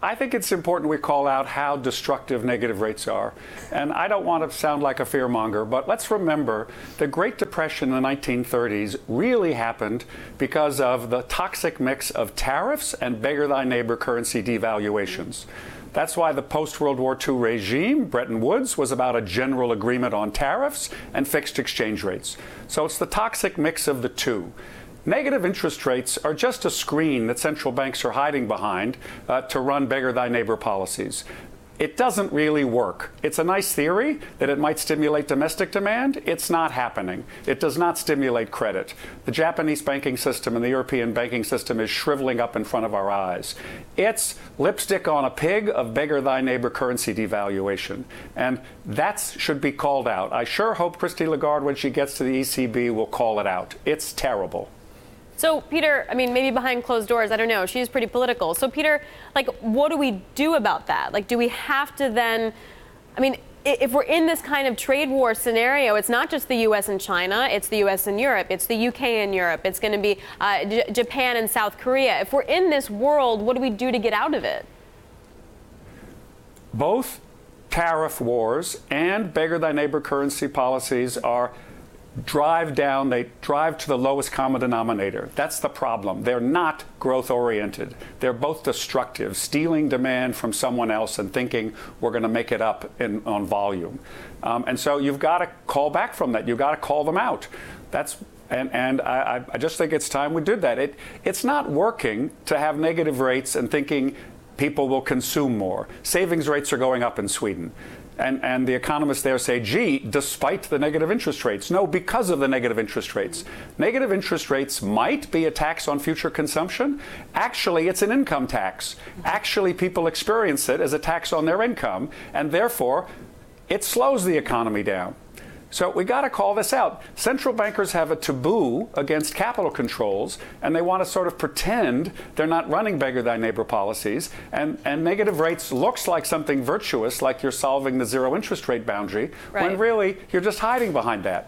I think it's important we call out how destructive negative rates are. And I don't want to sound like a fearmonger, but let's remember the Great Depression in the 1930s really happened because of the toxic mix of tariffs and beggar-thy-neighbor currency devaluations. That's why the post-World War II regime, Bretton Woods, was about a general agreement on tariffs and fixed exchange rates. So it's the toxic mix of the two. Negative interest rates are just a screen that central banks are hiding behind to run beggar-thy-neighbor policies. It doesn't really work. It's a nice theory that it might stimulate domestic demand. It's not happening. It does not stimulate credit. The Japanese banking system and the European banking system is shriveling up in front of our eyes. It's lipstick on a pig of beggar-thy-neighbor currency devaluation. And that should be called out. I sure hope Christine Lagarde, when she gets to the ECB, will call it out. It's terrible. So, Peter, I mean, maybe behind closed doors, I don't know. She's pretty political. So, Peter, what do we do about that? Do we have to then, if we're in this kind of trade war scenario, it's not just the U.S. and China, it's the U.S. and Europe, it's the U.K. and Europe, it's going to be Japan and South Korea. If we're in this world, what do we do to get out of it? Both tariff wars and beggar-thy-neighbor currency policies they drive to the lowest common denominator. That's the problem. They're not growth-oriented. They're both destructive, stealing demand from someone else and thinking we're going to make it up on volume. And so you've got to call back from that. You've got to call them out. I just think it's time we did that. It's not working to have negative rates and thinking people will consume more. Savings rates are going up in Sweden. And the economists there say, gee, despite the negative interest rates. No, because of the negative interest rates. Negative interest rates might be a tax on future consumption. Actually, it's an income tax. Actually, people experience it as a tax on their income, and therefore, it slows the economy down. So we got to call this out. Central bankers have a taboo against capital controls, and they want to sort of pretend they're not running beggar-thy-neighbor policies. And negative rates looks like something virtuous, like you're solving the zero interest rate boundary, right, when really you're just hiding behind that.